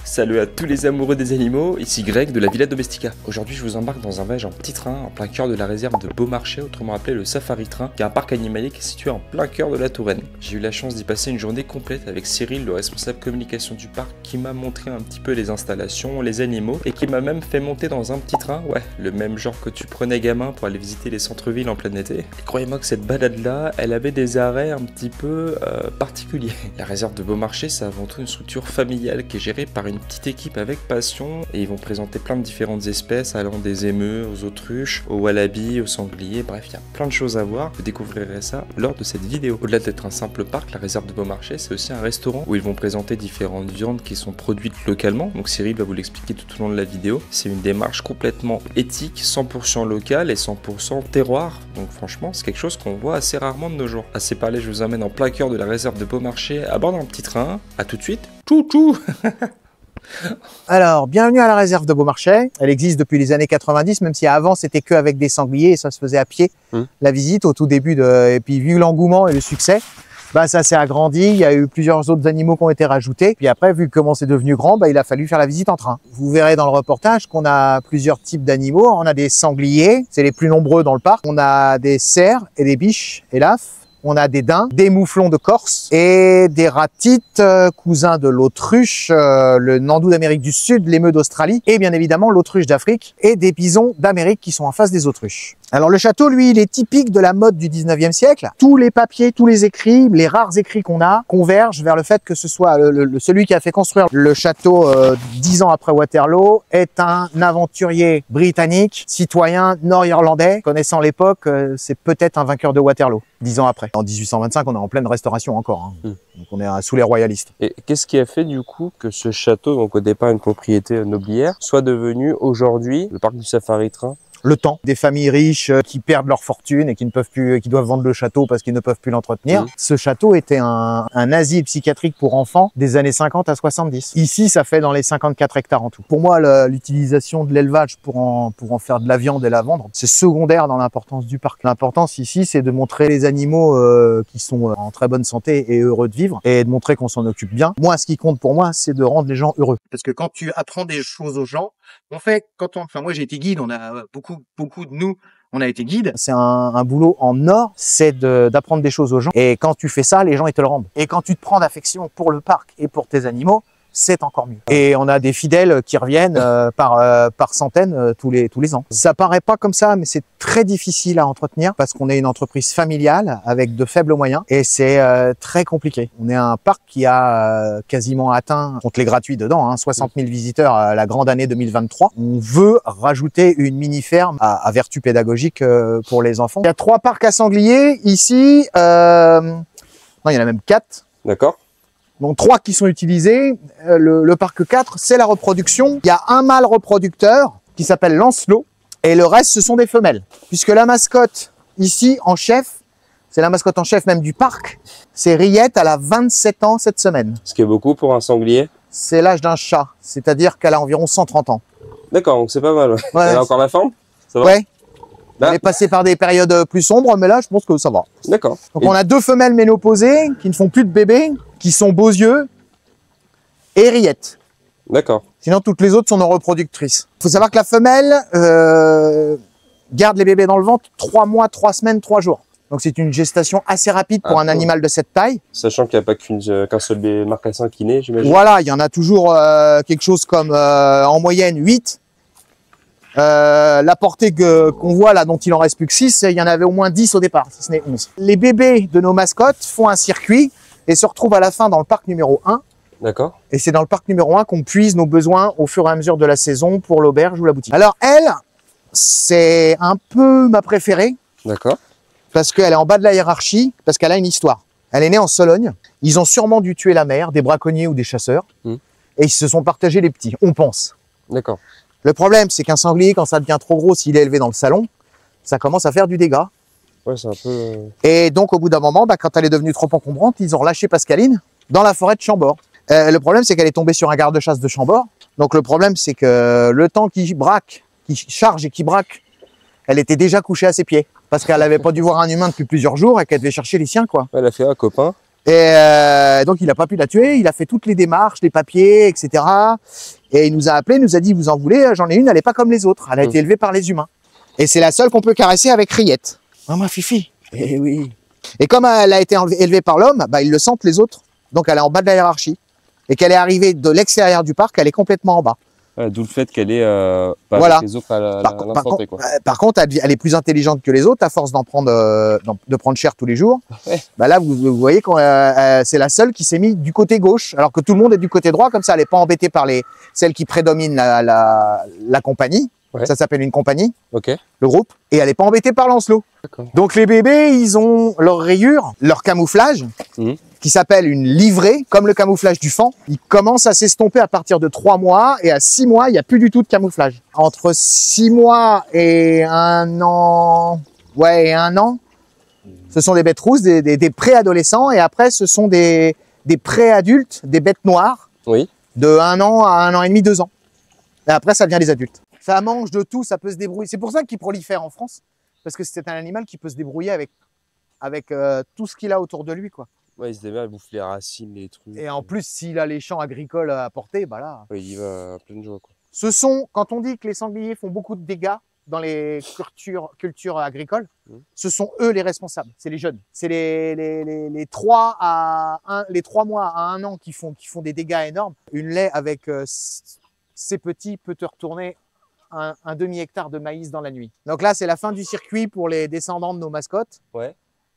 Salut à tous les amoureux des animaux, ici Greg de la Villa Domestica. Aujourd'hui je vous embarque dans un voyage en petit train en plein cœur de la réserve de Beaumarchais, autrement appelé le Safari Train, qui est un parc animalier qui est situé en plein cœur de la Touraine. J'ai eu la chance d'y passer une journée complète avec Cyril, le responsable communication du parc, qui m'a montré un petit peu les installations, les animaux, et qui m'a même fait monter dans un petit train, ouais, le même genre que tu prenais gamin pour aller visiter les centres-villes en plein été. Et croyez-moi que cette balade-là, elle avait des arrêts un petit peu particuliers. La réserve de Beaumarchais, c'est avant tout une structure familiale qui est gérée par une petite équipe avec passion, et ils vont présenter plein de différentes espèces allant des émeus aux autruches, aux wallabies, aux sangliers, bref il y a plein de choses à voir. Vous découvrirez ça lors de cette vidéo. Au-delà d'être un simple parc, la réserve de Beaumarchais c'est aussi un restaurant où ils vont présenter différentes viandes qui sont produites localement, donc Cyril va vous l'expliquer tout au long de la vidéo. C'est une démarche complètement éthique, 100% locale et 100% terroir, donc franchement c'est quelque chose qu'on voit assez rarement de nos jours. Assez parlé, je vous emmène en plein cœur de la réserve de Beaumarchais à bord d'un petit train. À tout de suite. Tchou. Alors, bienvenue à la réserve de Beaumarchais. Elle existe depuis les années 90, même si avant c'était que avec des sangliers et ça se faisait à pied. La visite au tout début et puis vu l'engouement et le succès, ça s'est agrandi. Il y a eu plusieurs autres animaux qui ont été rajoutés. Puis après, vu comment c'est devenu grand, il a fallu faire la visite en train. Vous verrez dans le reportage qu'on a plusieurs types d'animaux. On a des sangliers, c'est les plus nombreux dans le parc. On a des cerfs et des biches et lafs. On a des daims, des mouflons de Corse et des ratites, cousins de l'autruche, le nandou d'Amérique du Sud, l'émeu d'Australie et bien évidemment l'autruche d'Afrique et des bisons d'Amérique qui sont en face des autruches. Alors le château, lui, il est typique de la mode du 19e siècle. Tous les papiers, tous les écrits, les rares écrits qu'on a convergent vers le fait que ce soit celui qui a fait construire le château 10 ans après Waterloo est un aventurier britannique, citoyen nord-irlandais. Connaissant l'époque, c'est peut-être un vainqueur de Waterloo, 10 ans après. En 1825, on est en pleine restauration encore. Donc on est sous les royalistes. Et qu'est-ce qui a fait du coup que ce château, donc au départ une propriété nobiliaire, soit devenu aujourd'hui le parc du Safari Train? Le temps, des familles riches qui perdent leur fortune et qui ne peuvent plus, qui doivent vendre le château parce qu'ils ne peuvent plus l'entretenir. Ce château était un asile psychiatrique pour enfants des années 50 à 70. Ici, ça fait dans les 54 hectares en tout. Pour moi, l'utilisation de l'élevage pour en faire de la viande et la vendre, c'est secondaire dans l'importance du parc. L'importance ici, c'est de montrer les animaux qui sont en très bonne santé et heureux de vivre et de montrer qu'on s'en occupe bien. Moi, ce qui compte pour moi, c'est de rendre les gens heureux. Parce que quand tu apprends des choses aux gens, en fait, moi j'ai été guide, on a beaucoup de nous, on a été guide. C'est un boulot en or, c'est d'apprendre des choses aux gens. Et quand tu fais ça, les gens ils te le rendent. Et quand tu te prends d'affection pour le parc et pour tes animaux, c'est encore mieux. Et on a des fidèles qui reviennent par centaines tous les ans. Ça paraît pas comme ça, mais c'est très difficile à entretenir parce qu'on est une entreprise familiale avec de faibles moyens et c'est très compliqué. On est un parc qui a quasiment atteint, compte les gratuits dedans, 60 000 visiteurs à la grande année 2023. On veut rajouter une mini-ferme à vertu pédagogique pour les enfants. Il y a 3 parcs à sangliers ici. Non, il y en a même 4. D'accord. Donc 3 qui sont utilisés. Le parc 4, c'est la reproduction. Il y a un mâle reproducteur qui s'appelle Lancelot et le reste, ce sont des femelles. Puisque la mascotte ici en chef, c'est la mascotte en chef même du parc, c'est Riette, elle a 27 ans cette semaine. Ce qui est beaucoup pour un sanglier. C'est l'âge d'un chat, c'est-à-dire qu'elle a environ 130 ans. D'accord, donc c'est pas mal. Ouais. Elle a encore la forme? Ça va? Ouais. Elle est passée par des périodes plus sombres, mais là, je pense que ça va. D'accord. Donc on a 2 femelles ménopausées qui ne font plus de bébés, qui sont beaux yeux et Riette. D'accord. Sinon, toutes les autres sont non reproductrices. Il faut savoir que la femelle garde les bébés dans le ventre 3 mois, 3 semaines, 3 jours. Donc c'est une gestation assez rapide pour un animal de cette taille. Sachant qu'il n'y a pas qu'un seul marcassin qui naît, j'imagine. Voilà, il y en a toujours quelque chose comme en moyenne 8. La portée qu'on voit là, dont il en reste plus que 6, il y en avait au moins 10 au départ, si ce n'est 11. Les bébés de nos mascottes font un circuit et se retrouvent à la fin dans le parc numéro 1. D'accord. Et c'est dans le parc numéro 1 qu'on puise nos besoins au fur et à mesure de la saison pour l'auberge ou la boutique. Alors elle, c'est un peu ma préférée. D'accord. Parce qu'elle est en bas de la hiérarchie, parce qu'elle a une histoire. Elle est née en Sologne. Ils ont sûrement dû tuer la mère, des braconniers ou des chasseurs. Et ils se sont partagés les petits, on pense. D'accord. Le problème, c'est qu'un sanglier, quand ça devient trop gros, s'il est élevé dans le salon, ça commence à faire du dégât. Ouais, c'est un peu... Et donc, au bout d'un moment, quand elle est devenue trop encombrante, ils ont relâché Pascaline dans la forêt de Chambord. Le problème, c'est qu'elle est tombée sur un garde-chasse de Chambord. Donc, le problème, c'est que le temps qu'il charge et qu'il braque, elle était déjà couchée à ses pieds. Parce qu'elle n'avait pas dû voir un humain depuis plusieurs jours et qu'elle devait chercher les siens, quoi. Elle a fait un copain. Et donc, il n'a pas pu la tuer. Il a fait toutes les démarches, les papiers, etc. Et il nous a appelé, nous a dit, vous en voulez? J'en ai une, elle n'est pas comme les autres. Elle a été élevée par les humains. Et c'est la seule qu'on peut caresser avec rillette. Ah, ma fifi. Eh oui. Et comme elle a été élevée par l'homme, bah, ils le sentent les autres. Donc, elle est en bas de la hiérarchie. Et qu'elle est arrivée de l'extérieur du parc, elle est complètement en bas. D'où le fait qu'elle est pas Voilà. avec les autres à l'instant T, quoi. Par contre, elle est plus intelligente que les autres à force de prendre cher tous les jours. Ouais. Bah là, vous voyez que c'est la seule qui s'est mise du côté gauche, alors que tout le monde est du côté droit. Comme ça, elle n'est pas embêtée par celles qui prédominent la compagnie. Ouais. Ça s'appelle une compagnie, Ok. le groupe. Et elle n'est pas embêtée par Lancelot. Donc les bébés, ils ont leur rayure, leur camouflage, qui s'appelle une livrée, comme le camouflage du faon. Il commence à s'estomper à partir de 3 mois, et à 6 mois, il n'y a plus du tout de camouflage. Entre 6 mois et 1 an, ce sont des bêtes rousses, des préadolescents, et après, ce sont des préadultes, des bêtes noires, de 1 an à 1 an et demi, 2 ans. Et après, ça devient des adultes. Ça mange de tout, ça peut se débrouiller. C'est pour ça qu'il prolifère en France, parce que c'est un animal qui peut se débrouiller avec tout ce qu'il a autour de lui, quoi. Ouais, il se démerde, il bouffe les racines, les trucs. Et en plus, s'il a les champs agricoles à porter, bah là. Ouais, il y va à pleine joie, quoi. Ce sont, quand on dit que les sangliers font beaucoup de dégâts dans les cultures agricoles, ce sont eux les responsables, c'est les jeunes. C'est les 3 mois à 1 an qui font des dégâts énormes. Une laie avec ces petits peut te retourner un demi-hectare de maïs dans la nuit. Donc là, c'est la fin du circuit pour les descendants de nos mascottes. Ouais.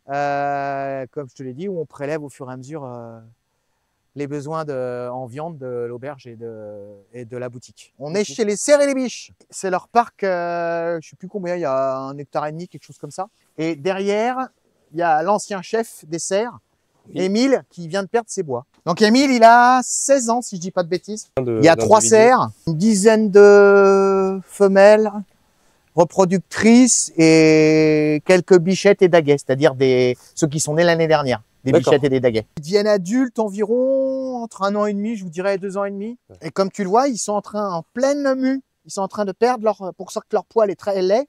Comme je te l'ai dit, où on prélève au fur et à mesure les besoins en viande de l'auberge et de la boutique. On est chez les cerfs et les biches. C'est leur parc, je ne sais plus combien, il y a 1,5 hectare, quelque chose comme ça. Et derrière, il y a l'ancien chef des cerfs, Émile, qui vient de perdre ses bois. Donc Émile, il a 16 ans, si je dis pas de bêtises. Il y a 3 cerfs, une dizaine de femelles reproductrices et quelques bichettes et daguets, c'est-à-dire ceux qui sont nés l'année dernière, des bichettes et des daguets. Ils deviennent adultes environ entre 1 an et demi, je vous dirais 2 ans et demi. Et comme tu le vois, ils sont en pleine mue. Ils sont en train de perdre pour ça que leur poil est très laid.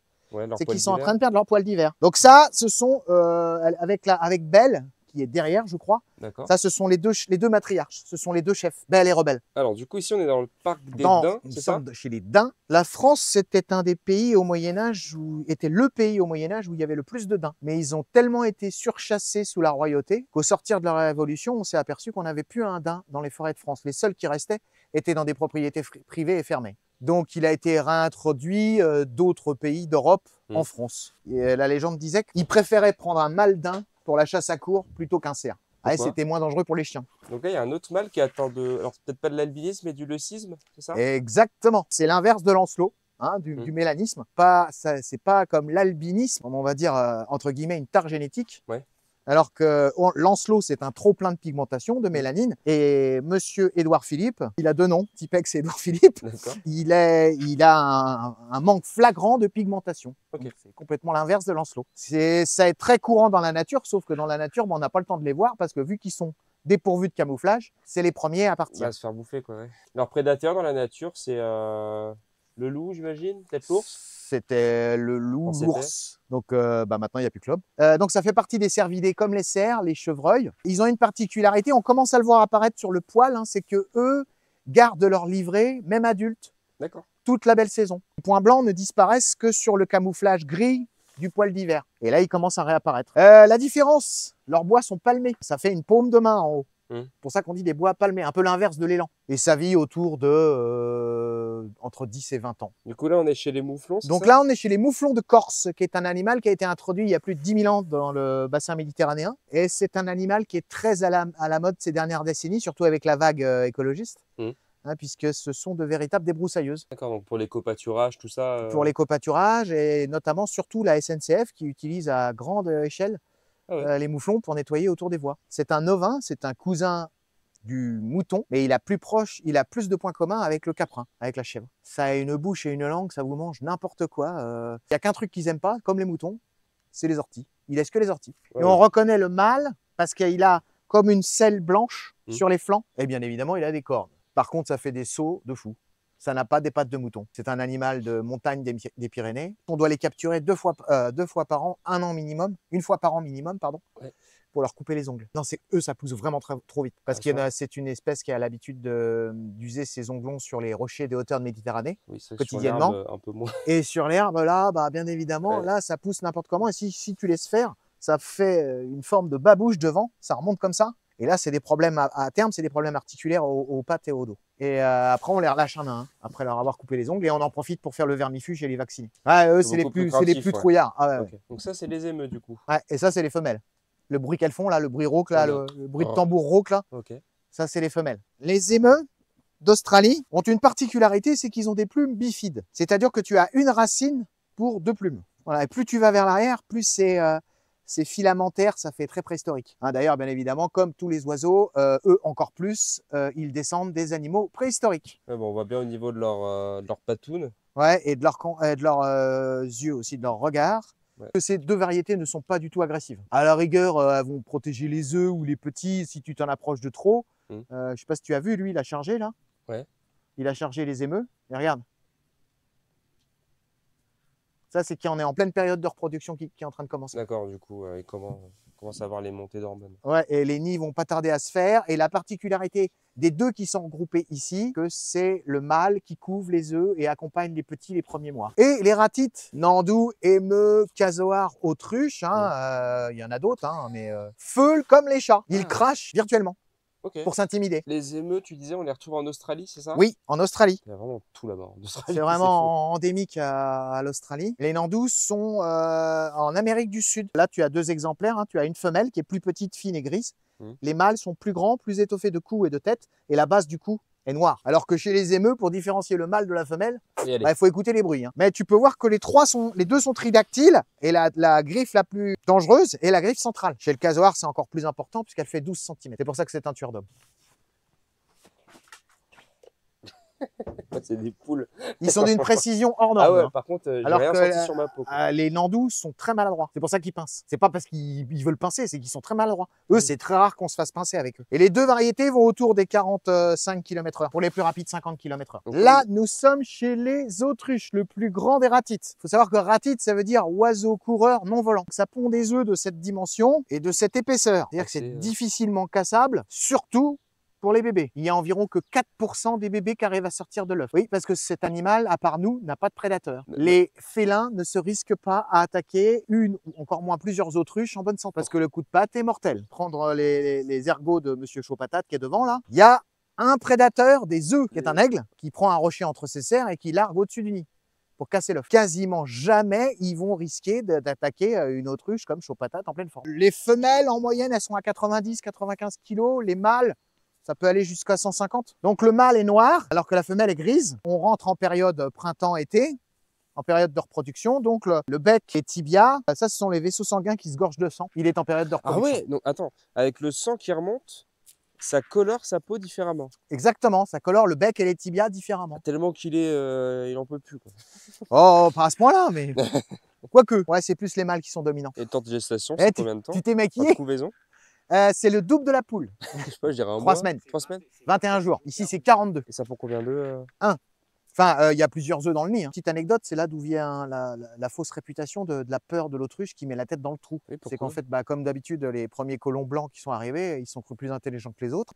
C'est qu'ils sont en train de perdre leur poil d'hiver. Donc ça, ce sont avec Belle, qui est derrière, je crois. Ça, ce sont les deux matriarches. Ce sont les 2 chefs, Belle et Rebelle. Alors, du coup, ici, on est dans le parc des Daims, c'est ça? Chez les Daims. La France, c'était un des pays au Moyen-Âge où il y avait le plus de daims. Mais ils ont tellement été surchassés sous la royauté qu'au sortir de la Révolution, on s'est aperçu qu'on n'avait plus un daim dans les forêts de France. Les seuls qui restaient étaient dans des propriétés privées et fermées. Donc, il a été réintroduit d'autres pays d'Europe en France. Et la légende disait qu'il préférait prendre un mâle daim pour la chasse à courre plutôt qu'un cerf. C'était moins dangereux pour les chiens. Donc là, il y a un autre mâle qui attend alors peut-être pas de l'albinisme, mais du leucisme, c'est ça? Exactement. C'est l'inverse de Lancelot, du mélanisme. C'est pas comme l'albinisme, on va dire, entre guillemets, une tare génétique. Alors que Lancelot, c'est un trop plein de pigmentation, de mélanine. Et monsieur Édouard Philippe, il a 2 noms, Tipex et Édouard Philippe. Il a un manque flagrant de pigmentation. C'est complètement l'inverse de Lancelot. Ça est très courant dans la nature, sauf que dans la nature, on n'a pas le temps de les voir parce que vu qu'ils sont dépourvus de camouflage, c'est les premiers à partir. À se faire bouffer, quoi. Leur prédateur dans la nature, c'est le loup, j'imagine, peut-être l'ours? C'était le loup, l'ours. Donc maintenant, il n'y a plus que l'homme. Donc ça fait partie des cervidés comme les cerfs, les chevreuils. Ils ont une particularité, on commence à le voir apparaître sur le poil, c'est que eux gardent leur livrée, même adultes, toute la belle saison. Les points blancs ne disparaissent que sur le camouflage gris du poil d'hiver. Et là, ils commencent à réapparaître. La différence, leurs bois sont palmés. Ça fait une paume de main en haut. C'est pour ça qu'on dit des bois palmés, un peu l'inverse de l'élan. Et ça vit autour de entre 10 et 20 ans. Du coup, là, on est chez les mouflons, Donc là, on est chez les mouflons de Corse, qui est un animal qui a été introduit il y a plus de 10 000 ans dans le bassin méditerranéen. Et c'est un animal qui est très à la mode ces dernières décennies, surtout avec la vague écologiste. Puisque ce sont de véritables débroussailleuses. D'accord, donc pour les copâturages, tout ça Pour les copâturages, et notamment surtout la SNCF qui utilise à grande échelle les mouflons pour nettoyer autour des voies. C'est un ovin, c'est un cousin du mouton, mais il a plus de points communs avec le caprin, avec la chèvre. Ça a une bouche et une langue, ça vous mange n'importe quoi. Il n'y a qu'un truc qu'ils n'aiment pas, comme les moutons, c'est les orties. Ils laissent que les orties. Et on reconnaît le mâle parce qu'il a comme une selle blanche sur les flancs, et bien évidemment, il a des cornes. Par contre, ça fait des sauts de fou. Ça n'a pas des pattes de mouton. C'est un animal de montagne des Pyrénées. On doit les capturer 2 fois par an, 1 an minimum, 1 fois par an minimum, pardon. pour leur couper les ongles. Non, c'est eux, ça pousse vraiment trop vite. Parce que c'est une espèce qui a l'habitude d'user ses ongles longs sur les rochers des hauteurs de Méditerranée, Oui, ça, quotidiennement. sur l'herbe, un peu moins. Et sur l'herbe, là, bah, bien évidemment, Ouais. là, ça pousse n'importe comment. Et si tu laisses faire, ça fait une forme de babouche devant, ça remonte comme ça. Et là, c'est des problèmes à terme, c'est des problèmes articulaires aux pattes et au dos. Et après, on les relâche un à un, après leur avoir coupé les ongles, et on en profite pour faire le vermifuge et les vacciner. Ouais, eux, c'est les beaucoup plus, plus c'est les craintif, plus ouais. trouillards. Ah, ouais, ouais. Ok. Donc ça, c'est les émeux du coup. Ouais, et ça, c'est les femelles. Le bruit qu'elles font, là, le bruit rauque, là, Voilà. le bruit de Oh. tambour rauque, là, Ok. ça, c'est les femelles. Les émeux d'Australie ont une particularité, c'est qu'ils ont des plumes bifides. C'est-à-dire que tu as une racine pour 2 plumes. Voilà, et plus tu vas vers l'arrière, plus c'est filamentaire, ça fait très préhistorique. Hein, d'ailleurs, bien évidemment, comme tous les oiseaux, eux encore plus, ils descendent des animaux préhistoriques. Ouais, bon, on voit bien au niveau de leur patoune. Ouais, et de leurs yeux aussi, de leur regard. Ouais. Que ces 2 variétés ne sont pas du tout agressives. À la rigueur, elles vont protéger les œufs ou les petits si tu t'en approches de trop. Je sais pas si tu as vu, lui, il a chargé là. Ouais. Il a chargé les émeux. Et regarde. Ça, c'est qu'on est en pleine période de reproduction qui est en train de commencer. D'accord, du coup, il commence à avoir les montées d'hormones. Ouais, et les nids vont pas tarder à se faire. Et la particularité des 2 qui sont regroupés ici, que c'est le mâle qui couve les œufs et accompagne les petits les premiers mois. Et les ratites, nandous, émeux, casoars, autruches, il y en a d'autres, mais feulent comme les chats. Ils crachent virtuellement Ok. pour s'intimider. Les émeux, tu disais, on les retrouve en Australie, c'est ça? Oui, en Australie. Il y a vraiment tout là-bas en Australie. C'est vraiment endémique à l'Australie. Les nandous sont en Amérique du Sud. Là, tu as 2 exemplaires. Hein. Tu as une femelle qui est plus petite, fine et grise. Les mâles sont plus grands, plus étoffés de cou et de tête. Et la base du cou est noire. Alors que chez les émeux, pour différencier le mâle de la femelle, il faut écouter les bruits. Hein. Mais tu peux voir que les 2 sont tridactyles. Et la griffe la plus dangereuse est la griffe centrale. Chez le casoar, c'est encore plus important puisqu'elle fait 12 cm. C'est pour ça que c'est un tueur d'homme. C'est des poules. Ils sont d'une précision hors norme. Ah ouais, hein. par contre, j'ai Alors rien que senti sur ma peau. les nandous sont très maladroits. C'est pour ça qu'ils pincent. C'est pas parce qu'ils veulent pincer, c'est qu'ils sont très maladroits. Eux, c'est très rare qu'on se fasse pincer avec eux. Et les 2 variétés vont autour des 45 km/h. Pour les plus rapides, 50 km/h. Donc, Là, nous sommes chez les autruches, le plus grand des ratites. Il faut savoir que ratite, ça veut dire oiseau coureur non volant. Ça pond des œufs de cette dimension et de cette épaisseur. C'est-à-dire que c'est difficilement cassable, surtout pour les bébés. Il y a environ que 4% des bébés qui arrivent à sortir de l'œuf. Oui, parce que cet animal, à part nous, n'a pas de prédateur. Les félins ne se risquent pas à attaquer une ou encore moins plusieurs autruches en bonne santé. Parce que le coup de patte est mortel. Prendre les ergots de Monsieur Chaud-Patate qui est devant là, il y a un prédateur des œufs, qui est un aigle, qui prend un rocher entre ses serres et qui largue au-dessus du nid pour casser l'œuf. Quasiment jamais ils vont risquer d'attaquer une autruche comme Chaud-Patate en pleine forme. Les femelles, en moyenne, elles sont à 90-95 kg. Les mâles, ça peut aller jusqu'à 150. Donc le mâle est noir, alors que la femelle est grise. On rentre en période printemps-été, en période de reproduction. Donc le bec et tibia, ça ce sont les vaisseaux sanguins qui se gorgent de sang. Il est en période de reproduction. Ah ouais, donc attends, avec le sang qui remonte, ça colore sa peau différemment. Exactement, ça colore le bec et les tibias différemment. Tellement qu'il il en peut plus, quoi. Oh, pas à ce point-là, mais quoique. Ouais, c'est plus les mâles qui sont dominants. Et le temps de gestation, c'est combien de temps? Tu t'es En maquillé? couvaison? C'est le double de la poule. Je sais pas, je dirais un 3 mois. semaines. 3 semaines? 21 jours. Ici, c'est 42. Et ça pour combien d'œufs? Enfin, il y a plusieurs œufs dans le nid. Petite anecdote, c'est là d'où vient la fausse réputation de la peur de l'autruche qui met la tête dans le trou. Oui, C'est qu'en fait, comme d'habitude, les premiers colons blancs qui sont arrivés, ils sont plus intelligents que les autres.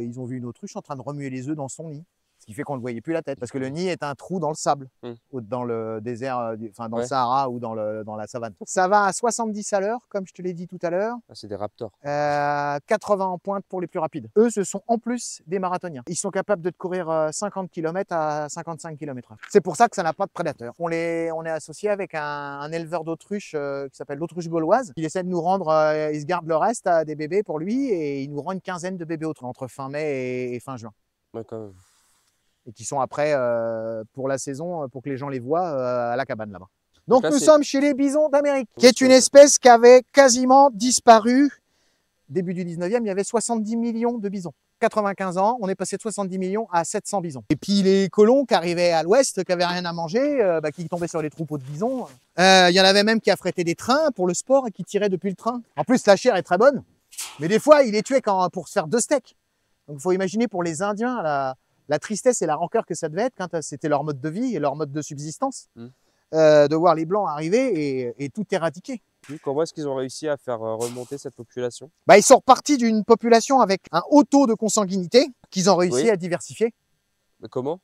Ils ont vu une autruche en train de remuer les œufs dans son nid. Ce qui fait qu'on ne voyait plus la tête. Parce que le nid est un trou dans le sable, ou dans le désert, dans le Sahara ou dans la savane. Ça va à 70 à l'heure, comme je te l'ai dit tout à l'heure. Ah, c'est des raptors. 80 en pointe pour les plus rapides. Eux, ce sont en plus des marathoniens. Ils sont capables de courir 50 km à 55 km/h. C'est pour ça que ça n'a pas de prédateur. On est associé avec un éleveur d'autruches qui s'appelle l'autruche gauloise. Il essaie de nous rendre, il se garde le reste à des bébés pour lui et il nous rend une quinzaine de bébés autruches entre fin mai et fin juin. Ouais, quand même. Et qui sont après pour la saison, pour que les gens les voient à la cabane là-bas. Donc là, nous sommes chez les bisons d'Amérique, qui est une espèce qui avait quasiment disparu. Début du 19e, il y avait 70 millions de bisons. 95 ans, on est passé de 70 millions à 700 bisons. Et puis les colons qui arrivaient à l'ouest, qui n'avaient rien à manger, qui tombaient sur les troupeaux de bisons. Il y en avait même qui affrétaient des trains pour le sport et qui tiraient depuis le train. En plus, la chair est très bonne, mais des fois, ils les tuaient pour se faire 2 steaks. Donc il faut imaginer pour les Indiens la tristesse et la rancœur que ça devait être quand c'était leur mode de vie et leur mode de subsistance, de voir les Blancs arriver et tout éradiquer. Comment est-ce qu'ils ont réussi à faire remonter cette population? Bah, ils sont repartis d'une population avec un haut taux de consanguinité qu'ils ont réussi Oui. à diversifier. Mais comment?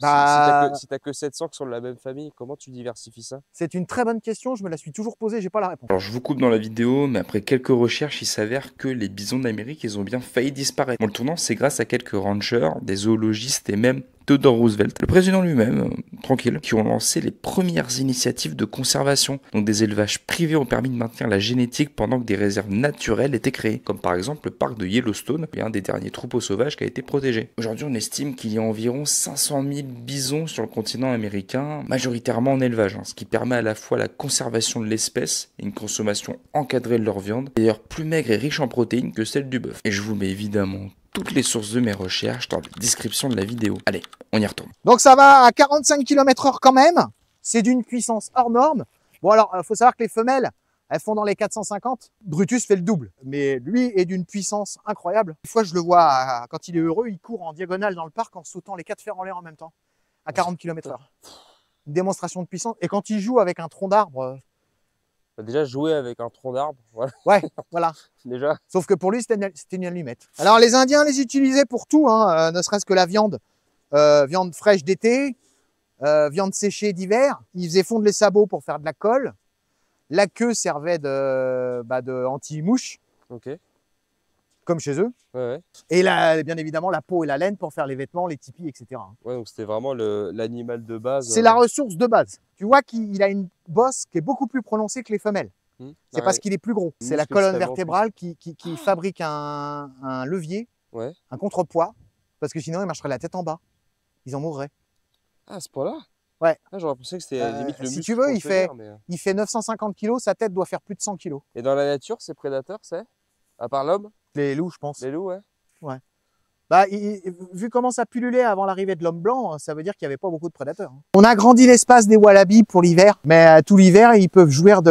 Bah, Si t'as que 700 qui sont de la même famille, comment tu diversifies ça? c'est une très bonne question, je me la suis toujours posée, j'ai pas la réponse. Alors je vous coupe dans la vidéo, mais après quelques recherches, il s'avère que les bisons d'Amérique, ils ont bien failli disparaître. Bon, le tournant, c'est grâce à quelques ranchers, des zoologistes et même Theodore Roosevelt, le président lui-même, tranquille, qui ont lancé les premières initiatives de conservation. Donc des élevages privés ont permis de maintenir la génétique pendant que des réserves naturelles étaient créées, comme par exemple le parc de Yellowstone, qui est un des derniers troupeaux sauvages qui a été protégé. Aujourd'hui, on estime qu'il y a environ 500 000 bisons sur le continent américain, majoritairement en élevage, ce qui permet à la fois la conservation de l'espèce et une consommation encadrée de leur viande, d'ailleurs plus maigre et riche en protéines que celle du bœuf. Et je vous mets évidemment toutes les sources de mes recherches dans la description de la vidéo. Allez, on y retourne. Donc ça va à 45 km/h quand même, c'est d'une puissance hors norme. Bon alors, il faut savoir que les femelles, elles font dans les 450. Brutus fait le double, mais lui est d'une puissance incroyable. Une fois, je le vois, quand il est heureux, il court en diagonale dans le parc en sautant les 4 fers en l'air en même temps, à 40 km/h. Une démonstration de puissance. Et quand il joue avec un tronc d'arbre... Déjà jouer avec un tronc d'arbre, voilà. Ouais, voilà. Déjà. Sauf que pour lui, c'était une allumette. Alors les Indiens les utilisaient pour tout, ne serait-ce que la viande. Viande fraîche d'été, viande séchée d'hiver. Ils faisaient fondre les sabots pour faire de la colle. La queue servait de anti-mouche, Ok. comme chez eux. Ouais. Et bien évidemment, la peau et la laine pour faire les vêtements, les tipis, etc. Ouais, donc c'était vraiment l'animal de base. C'est la ressource de base. Tu vois qu'il a une bosse qui est beaucoup plus prononcée que les femelles. C'est parce qu'il est plus gros. C'est la colonne vertébrale qui fabrique un levier, un contrepoids, parce que sinon, il marcherait la tête en bas. Ils en mourraient. Ah, à ce point-là? Ouais. Ah, j'aurais pensé que c'était limite le si muscle tu veux, mais... il fait 950 kg, sa tête doit faire plus de 100 kg. Et dans la nature, ces prédateurs, c'est? À part l'homme? Les loups, je pense. Les loups, ouais. Ouais. Bah, vu comment ça pullulait avant l'arrivée de l'homme blanc, ça veut dire qu'il n'y avait pas beaucoup de prédateurs. On a agrandi l'espace des wallabies pour l'hiver, mais tout l'hiver, ils peuvent jouir de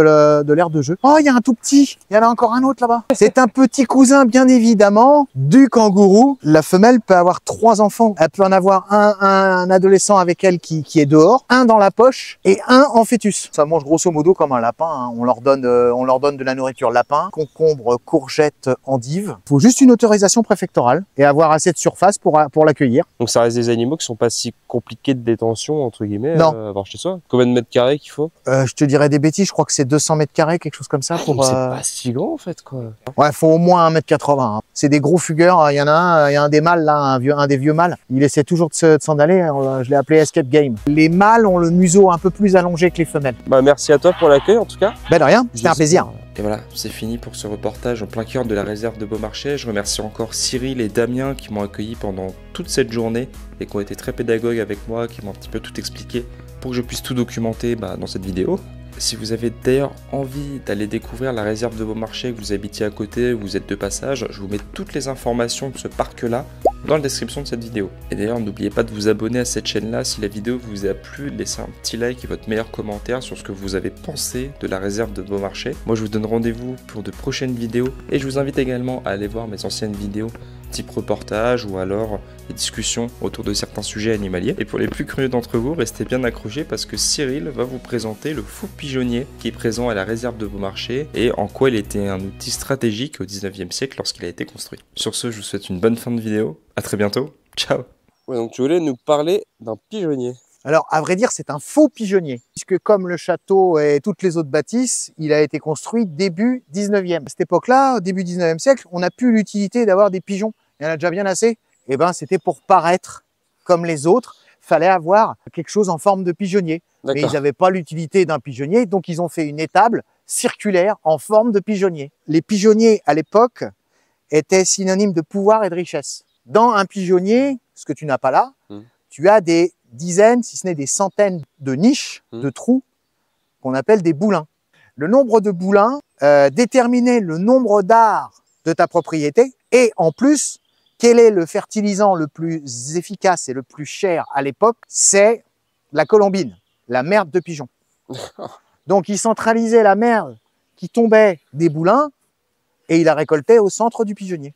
l'aire de jeu. Oh, il y a un tout petit, il y en a encore un autre là-bas. C'est un petit cousin, bien évidemment, du kangourou. La femelle peut avoir 3 enfants. Elle peut en avoir un adolescent avec elle qui est dehors, un dans la poche et un en fœtus. Ça mange grosso modo comme un lapin. On leur donne de la nourriture lapin, concombre, courgettes, endives. Il faut juste une autorisation préfectorale et avoir assez de surface pour l'accueillir. Donc ça reste des animaux qui sont pas si compliqués de détention, entre guillemets, non. À avoir chez soi. Combien de mètres carrés qu'il faut? Je te dirais des bêtises, je crois que c'est 200 mètres carrés, quelque chose comme ça. C'est pas si grand en fait, quoi. Ouais, il faut au moins 1,80 m. C'est des gros fugueurs. Il y en a un des mâles là, un des vieux mâles. Il essaie toujours de s'en aller. Je l'ai appelé Escape Game. Les mâles ont le museau un peu plus allongé que les femelles. Bah merci à toi pour l'accueil en tout cas. Ben de rien, c'était un plaisir. Et voilà, c'est fini pour ce reportage en plein cœur de la réserve de Beaumarchais. Je remercie encore Cyril et Damien qui m'ont accueilli pendant toute cette journée et qui ont été très pédagogues avec moi, qui m'ont un petit peu tout expliqué pour que je puisse tout documenter dans cette vidéo. Si vous avez d'ailleurs envie d'aller découvrir la réserve de Beaumarchais, que vous habitiez à côté, vous êtes de passage, je vous mets toutes les informations de ce parc-là dans la description de cette vidéo. Et d'ailleurs, n'oubliez pas de vous abonner à cette chaîne-là si la vidéo vous a plu, laissez un petit like et votre meilleur commentaire sur ce que vous avez pensé de la réserve de Beaumarchais. Moi, je vous donne rendez-vous pour de prochaines vidéos et je vous invite également à aller voir mes anciennes vidéos type reportage ou alors des discussions autour de certains sujets animaliers. Et pour les plus curieux d'entre vous, restez bien accrochés parce que Cyril va vous présenter le fou pigeonnier qui est présent à la réserve de Beaumarchais et en quoi il était un outil stratégique au 19e siècle lorsqu'il a été construit. Sur ce, je vous souhaite une bonne fin de vidéo. À très bientôt. Ciao. Ouais, donc tu voulais nous parler d'un pigeonnier. Alors, à vrai dire, c'est un faux pigeonnier, puisque comme le château et toutes les autres bâtisses, il a été construit début 19e. À cette époque-là, début 19e siècle, on n'a plus l'utilité d'avoir des pigeons. Il y en a déjà bien assez. Et ben, c'était pour paraître comme les autres. Fallait avoir quelque chose en forme de pigeonnier. Mais ils n'avaient pas l'utilité d'un pigeonnier, donc ils ont fait une étable circulaire en forme de pigeonnier. Les pigeonniers, à l'époque, étaient synonymes de pouvoir et de richesse. Dans un pigeonnier, ce que tu n'as pas là, tu as des dizaines, si ce n'est des centaines de niches, de trous, qu'on appelle des boulins. Le nombre de boulins déterminait le nombre d'arts de ta propriété et en plus, quel est le fertilisant le plus efficace et le plus cher à l'époque? C'est la colombine, la merde de pigeon. Donc, il centralisait la merde qui tombait des boulins et il la récoltait au centre du pigeonnier.